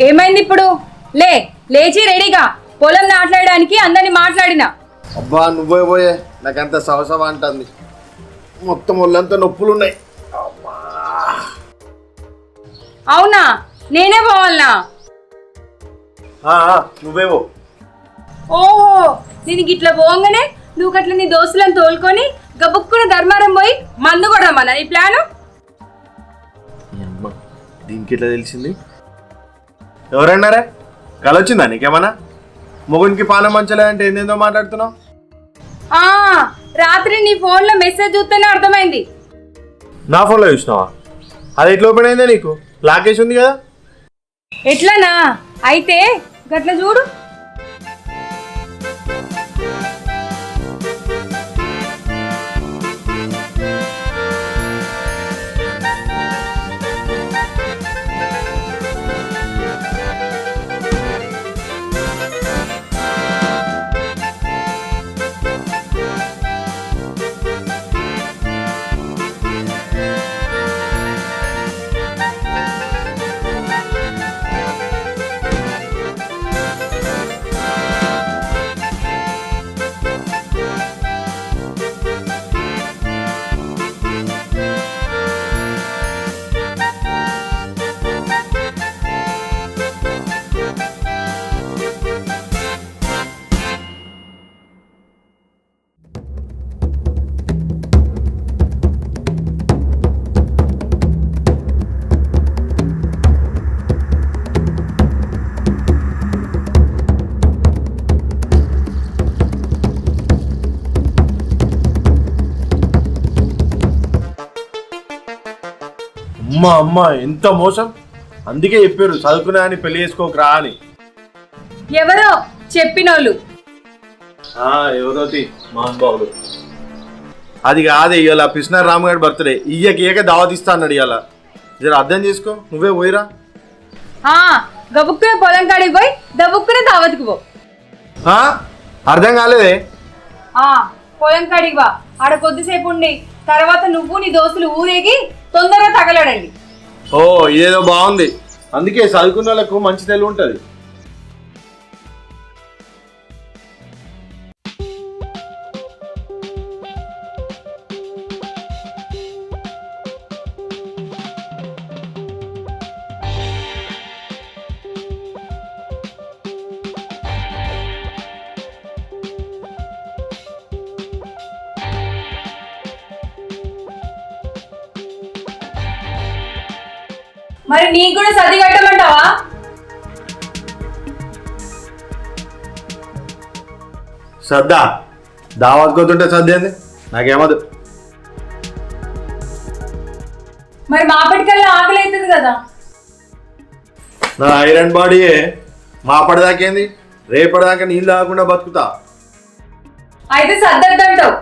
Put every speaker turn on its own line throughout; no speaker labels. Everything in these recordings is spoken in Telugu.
ఏమైంది ఇప్పుడు? లేచి రెడీగా పొలం నాట్లాడడానికి అందరిని మాట్లాడినా.
అబ్బా నువ్వే పోయే, నాకంత సవసవ అంటుంది. మొత్తం ఒళ్ళంతా నొప్పులు ఉన్నాయి.
అవునా? నేనే పోవాలనా?
నువ్వేవో.
ఓహో, నేను గిట్లా పోగానే నువ్వు గట్ల నీ దోస్తులను తోలుకొని గబుక్కున ధర్మారం పోయి మందు కూడా రమ్మన్నా నీ ప్లాను.
దీనికి ఎట్లా తెలిసింది? ఎవరన్నారే? కలొచ్చిందా నీకేమన్నా? మొగునికి పానం మంచలే అంటే ఏందేందో మాట్లాడుతున్నావు.
రాత్రి నీ ఫోన్లో మెసేజ్ చూస్తేనే అర్థమైంది.
నా ఫోన్లో చూసినావా? అది ఎట్లా ఓపెన్ అయిందే? నీకు లాకేష్ ఉంది కదా.
ఎట్లనా? అయితే గట్ల చూడు.
అమ్మా అమ్మా ఎంత మోసం! అందుకే చెప్పారు చదువుకున్నా అని పెళ్లి చేసుకోకరా అని.
ఎవరో చెప్పినోళ్ళు.
ఎవరోతి మహానుభావులు. అది కాదే, ఇవాళ పిస్నార్ రామ్ గారి బర్త్డే. ఇయ్యక దావత్ ఇస్తా అన్నాడు. ఇవాళ జర అర్థం చేసుకో. నువ్వే పోయిరా.
గబుక్కునే పొలం కాడికి పోయి దబుక్కునే దావత్కి పో.
అర్థం కాలేదే?
పొలం కాడికి వా, ఆడ కొద్దిసేపు ఉండి తర్వాత నువ్వు నీ దోస్తులు ఊరేగి తొందరగా తగలడండి.
ఇదేదో బాగుంది. అందుకే చదువుకున్న వాళ్ళకు మంచి తెలివి ఉంటుంది.
మరి నీకు కూడా సర్ది కట్టమంటావా?
సర్దా దావత్ కోతుంటే సర్ది ఏంది? నాకేమదు.
మరి మాపటికల్లా ఆకలి అవుతుంది కదా.
నా ఐరన్ బాడీయే మాపడదాకేంది, రేపటిదాకా నీళ్ళు తాగకుండా బతుకుతా.
అయితే సర్దంటావు.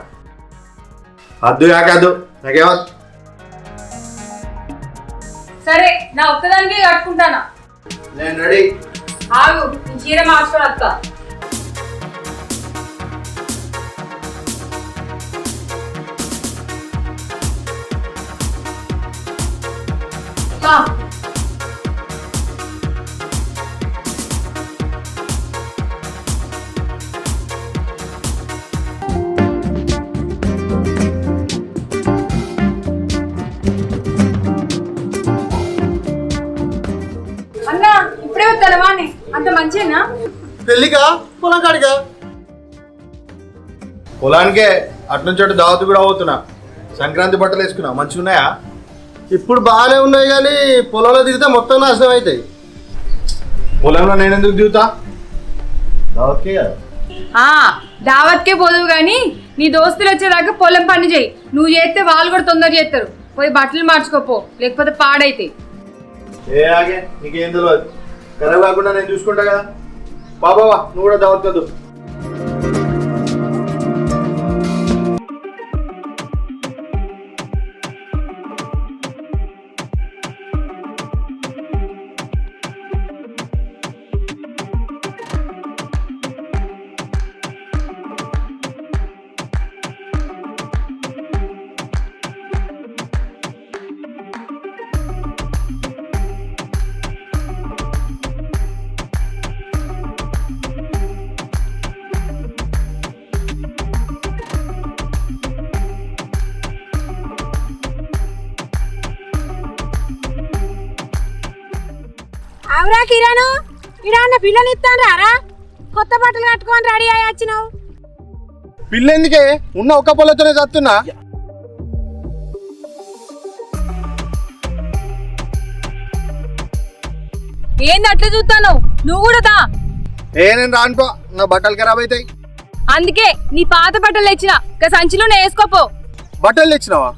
అద్దు కాకద్దు, నాకేమదు.
సరే, నా ఒక్కదానికే కట్టుకుంటానా.
నేను రెడీ.
ఆగు, చీర మార్చుకొని వస్తా. అన్నా ఇప్పుడే వస్తానవా? అంత మంచినా?
పెళ్ళికా పొలం కాడిగా? పొలానికే అట్నుంచి అటు దావత్ కూడా అవుతున్నా. సంక్రాంతి బట్టలు వేసుకున్నా. మంచిగా ఉన్నాయా? ఇప్పుడు బాగానే ఉన్నాయి, కానీ పొలంలో దిగితే మొత్తం నాశనం అవుతాయి. పొలంలో నేను ఎందుకు దిగుతా? దావత్కే కదా.
దావత్కే పోదువు కానీ నీ దోస్తులు వచ్చేదాకా పొలం పని చేయి. నువ్వు చేస్తే వాళ్ళు కూడా తొందర చేస్తారు. పోయి బట్టలు మార్చుకోపో, లేకపోతే పాడైతాయి.
ఏ ఆగే, నీకేం తెలియదు. ఖరాబ్ కాకుండా నేను చూసుకుంటా కదా. బాబా నువ్వు కూడా దావత్ కదు.
అవురా కిరణ్, ఇడాన్న పిల్లలు ఇస్తాను రారా, కొత్త బట్టలు కట్టుకొని రెడీ అయ్యి వచ్చినావు.
పిల్ల ఎందుకే ఉన్న ఒక్క పొలతోనే చస్తున్నా.
ఏంది అట్లా చూస్తాను? నువ్వు కూడా దా.
నేను రానుకో, నా బట్టలు ఖరాబ్ అవుతాయి.
అందుకే నీ పాత బట్టలు తెచ్చిన సంచిలో వేసుకోపో.
బట్టలు తెచ్చినావా?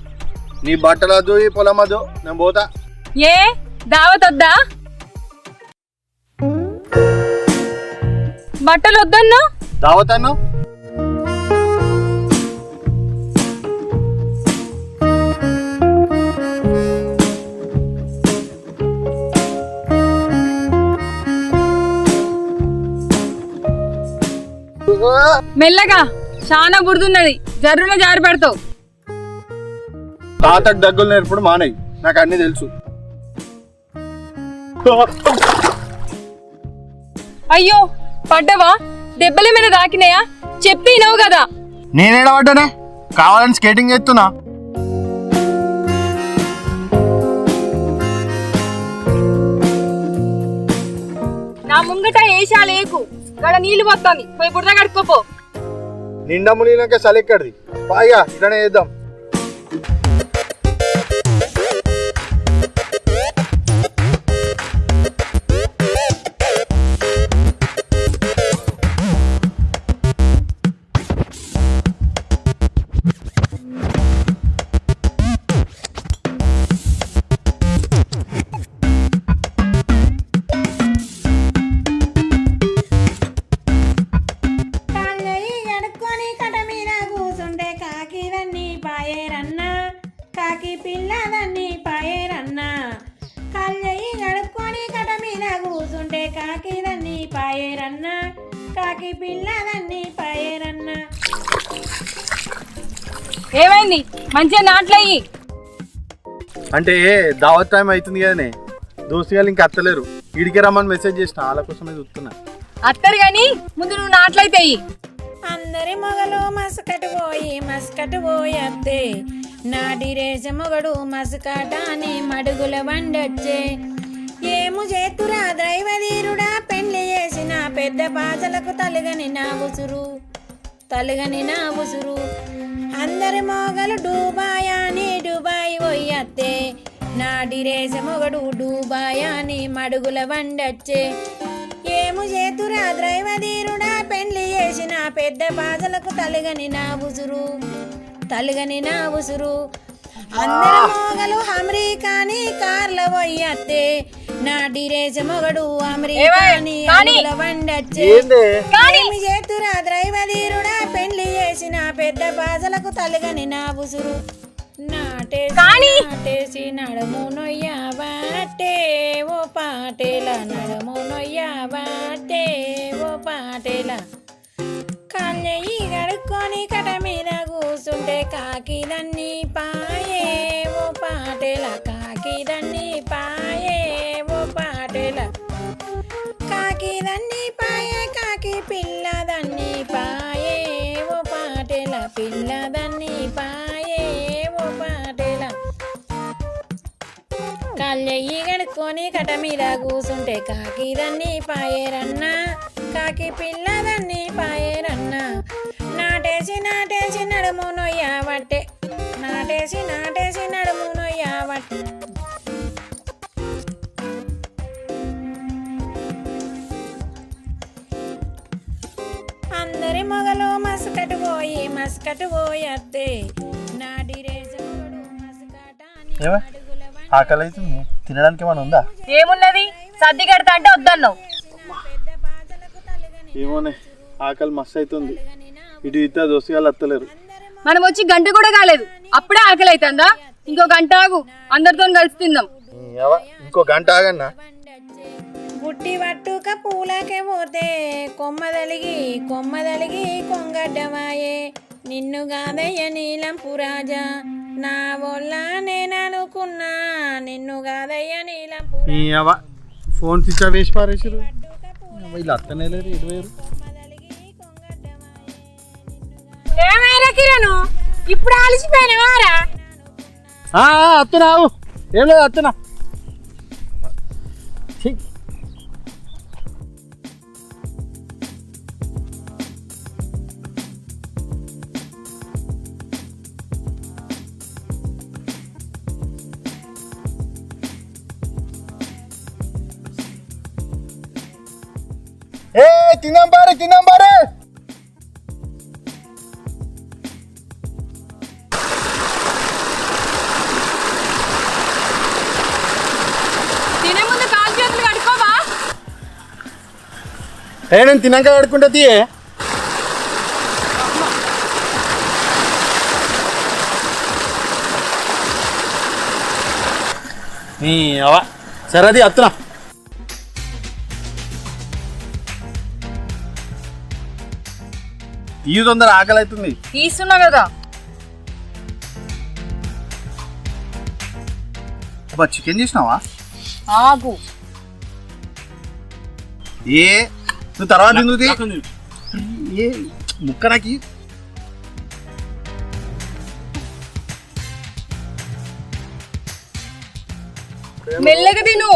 నీ బట్టలు వద్దు, ఈ పొలం వద్దు, నేను పోతా.
ఏ దావత్ వద్దా? బట్టలు వద్దన్నా?
దావత్ అన్నా.
మెల్లగా, చాలా బురదున్నది, జర్రున జారి పడతావు.
తాతకు దగ్గులు నేర్పుడు మానేయి, నాకు అన్ని తెలుసు.
అయ్యో పడ్డవా? దెబ్బల మీద తాకినాయా? చెప్పినవు కదా.
నేనేడబడ్డానే, కావాలని స్కేటింగ్ చేస్తున్నా.
నా ముంగట ఏషాలేకు, గడ నీళ్లు పోతుంది, పోయి బురద కడుక్కోపో.
నిండా మునిగినాక సలెక్కడిది, పాయిగా ఇలానే చేద్దాం.
కాకి పిల్లదన్ని పాయేరన్నా, కళ్ళయి గడుక్కొని కట మీద కూసుంటే కాకిదన్ని పాయేరన్నా, కాకి పిల్లదన్ని పాయేరన్నా.
ఏమైంది? మంచిగా నాట్లయ్యి.
అంటే దావత్ టైం అవుతుంది కదనే, దోస్తుగాలు ఇంకా అత్తలేరు, ఇడికి రమ్మని మెసేజ్ చేసిన, వాళ్ళ కోసమే చూస్తున్నా.
అత్తరు గాని ముందు నువ్వు నాట్లయితాయి.
అందరి మొగలు మస్కట్ పోయి అత్తే, నాటి రేస మొగడు మస్కటాని మడుగుల వండొచ్చే. ఏము చేతురా దైవధీరుడా, పెళ్లి చేసిన పెద్ద పాజలకు తలుగని నా ఉసురు. అందరి మొగలు డూబాయాని డుబాయి పోయత్తే, నాటి రేస మొగడు డూబాయాని మడుగుల వండొచ్చే. ఏము చేతురా దైవధీరుడా, పెళ్లి చేసిన పెద్ద బాధలకు తలుగని నా ఉసురు. అందరి మొగలు అమెరికాని కార్ల పోయత్తే, నాటి రేస మొగడు అమెరికాని అడుగుల వండొచ్చే. ఏమి చేతురా దైవధీరుడా, పెళ్లి చేసిన పెద్ద బాధలకు తలుగని నా ఉసురు. నాటేసి నడుము నొయ్యబాటే ఓ పాటేల, నడుము నొయ్యబాటే ఓ పాటేల. కళ్ళయి గడుక్కొని కట మీద కూసుంటే కాకిదన్ని పాయే ఓ పాటేల, కాకిదన్ని పాయే ఓ పాటేల. కాకిదన్ని పాయే, కాకి పిల్లదన్ని పాయే ఓ పాటేల, పిల్లదన్ని పాయే ఓ పాటేల. కళ్ళయి గడుక్కొని కట మీద కూసుంటే కాకిదన్ని పాయేరన్నా, కాకి పిల్లదన్ని పాయేరన్నా. నాటేసి నడుము నొయ్యబట్టే, నాటేసి నడుము నొయ్యబట్టే. అందరి మొగలు మస్కట్ పోయి అత్తే, నాటి రేస మొగడు మస్కటాని మడుగుల వండొచ్చే.
ఆకలి అవుతుంది, తినడానికి ఏమైనా ఉందా?
ఏమున్నది? సర్ది కడతా అంటే వద్దన్నావు.
పెద్ద బాధలకు తలుగని
ఏమోనే ఆకలి మస్తు అవుతుంది. ఇటు ఇస్తే దోస్తుగాళ్ళు వస్తలేరు.
మనం వచ్చి గంట కూడా కాలేదు అప్పుడే ఆకలి అవుతుందా? ఇంకో గంట ఆగు, అందరితో కలిసి తిందాం.
ఇంకో గంట ఆగన్నా.
బుట్టి పట్టుక పూలకే పోతే కొమ్మదలిగి కొంగడ్డమాయే నిన్ను గాదయ్య నీలంపు రాజా నా వల్ల నేను అనుకున్నా నిన్ను గాదయ్య నీలంపు
ఫోన్ స్విచ్ ఆఫ్ వేసి పారేసారు. వీళ్ళు అత్తనే లేరు, ఎటు వేరు.
ఏమైనా కిరణు ఇప్పుడు ఆలిసిపోయినవారా?
అత్తనావు ఏం లేదు, అత్తనా. తిందాం బారే.
తినే ముందు కాలు చేతులు కడుక్కోవా?
నేను తిన్నాక కడుక్కుంటా తీయే. సరేది అత్తనా. ఈ తొందర ఆకలి అవుతుంది.
తీస్తున్నా కదా.
చికెన్ చేసినావా?
ఆగు.
నువ్వు తర్వాత ఏ ముక్క నాకి.
మెల్లగా తిను.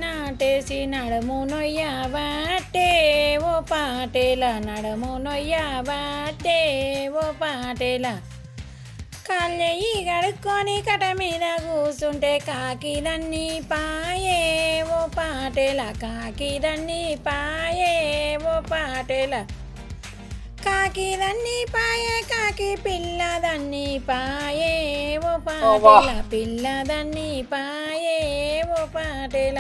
నాటేసి నడము నొయ్యబాటే ఓ పాటేల నడము నొయ్యబాటే ఓ పాటేల కళ్ళెయ్యి గడుక్కొని కట మీద కూసుంటే కాకిదన్నీ పాయే ఓ పాటేల కాకిదన్నీ పాయే ఓ పాటేల కాకిదన్నీ పాయే కాకి పిల్లదన్నీ పాయే ఓ పాటేల పిల్లదన్నీ పాయే ఓ పాటేల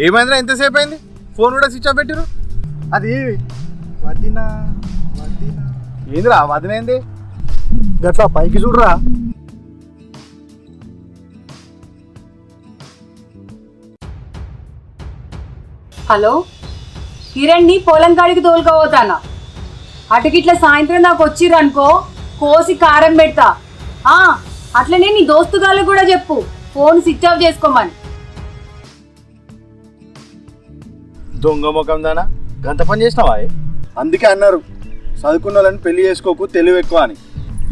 ఏమైందిరా ఎంతసేపు అయింది? ఫోన్ కూడా స్విచ్ ఆఫ్ పెట్టిరు. అది వదినా ఏందిరా వదినైంది గట్లా పైకి చూడరా.
హలో కిరణ్ ని పొలం కాడికి తోలుకపోతానా. అటుకిట్లా సాయంత్రం దాకా వచ్చిర్రనుకో కోసి కారం పెడతా. అట్లనే నీ దోస్తుగాళ్ళకు కూడా చెప్పు ఫోన్ స్విచ్ ఆఫ్ చేసుకోమని.
దొంగ ముఖం దానా గంత పని చేసినావా? అందుకే అన్నారు చదువుకున్న వాళ్ళని పెళ్లి చేసుకోకు, తెలివి ఎక్కువ అని.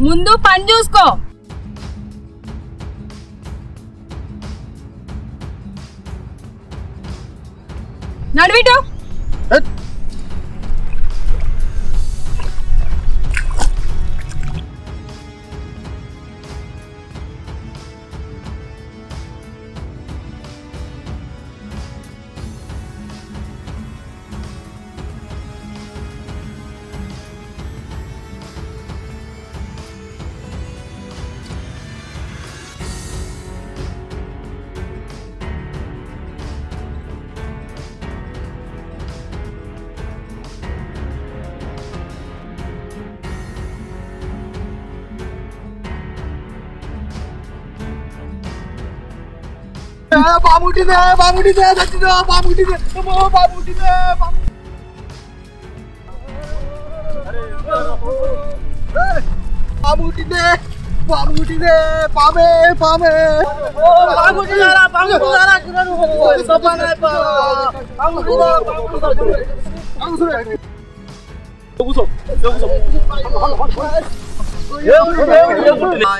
ముందు పని చూసుకో. నడివిటు.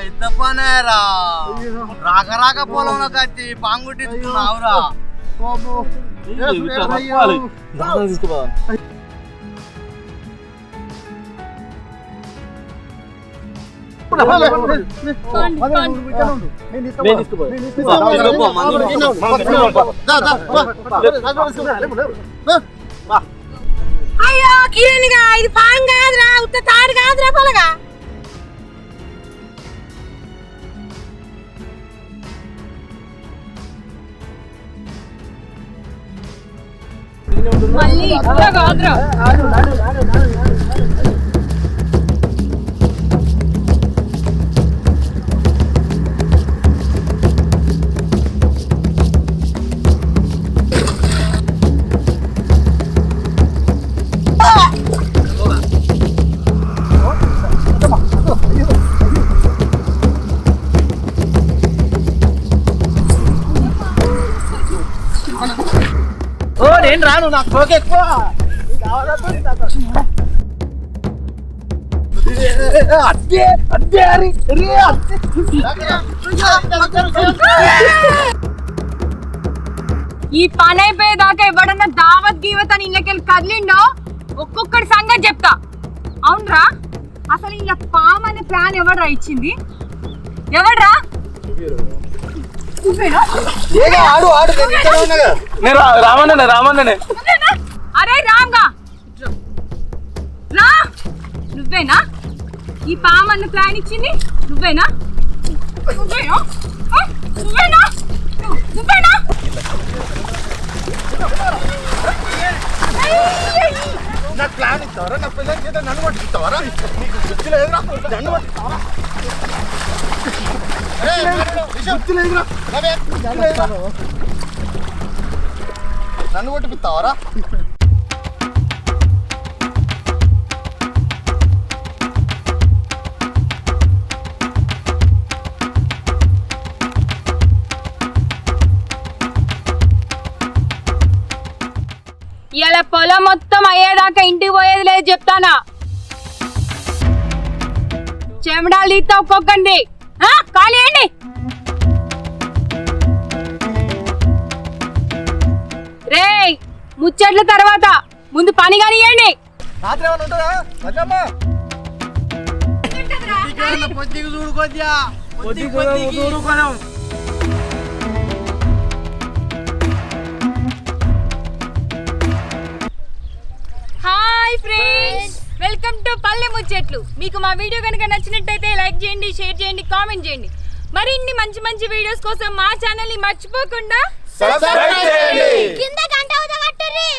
ఎంత పనేరా రాక రాక పొలంలో కత్తి పాంగుట్టించుకున్నావురా.
అయ్యో కిరణ్గా ఇది పాం కాదురా, ఉత్త తాడు కాదురా పొలగా. మళ్ళీ ఇట్లా కాదురా.
నేను రాను, నాకు తోక ఎక్కువ.
ఈ పని అయిపోయేదాకా ఎవడన్నా దావత్ గీవత్ అని ఇళ్ళకెళ్ళి కదిలిండో ఒక్కొక్కటి సంగతి చెప్తా. అవునరా, అసలు ఇలా పామ్ అనే ప్లాన్ ఎవడరా ఇచ్చింది? ఎవడ్రా?
రామన్ననే
అరే రామ్గా రా, నువ్వేనా ఈ పామ్ అన్న ప్లాన్ ఇచ్చింది? నువ్వేనా? నువ్వేనా? నువ్వేనా? నువ్వేనా?
నాకు ప్లాన్ ఇస్తావరా? నా పిల్లలకి చేత నన్ను పట్టిస్తావరా? నీకు గుర్తు లేదురా? నన్ను పట్టిస్తావరా? నన్ను కొట్టిపిస్తావరా?
ఇలా పొలం మొత్తం అయ్యేదాకా ఇంటికి పోయేది లేదు చెప్తానా. చెమడాలు తీస్తా ఒక్కొక్కండి, ఖాళీ అండి. రే ముచ్చట్ల తర్వాత ముందు పని కానియండి.
రాత్రి ఏమైనా ఉంటుందా?
పొద్దుకు చూడు కొద్దిగా, పొద్దుకు చూడు కొనం.
హాయ్ ఫ్రెండ్స్, వెల్కమ్ టు పల్లె ముచ్చట్లు. మీకు మా వీడియో కనుక నచ్చినట్టయితే లైక్ చేయండి, షేర్ చేయండి, కామెంట్ చేయండి. మరిన్ని మంచి మంచి వీడియోస్ కోసం మా ఛానల్ ని మర్చిపోకుండా
సబ్స్క్రైబ్ చేయండి.
కింద గంట కొట్టండి.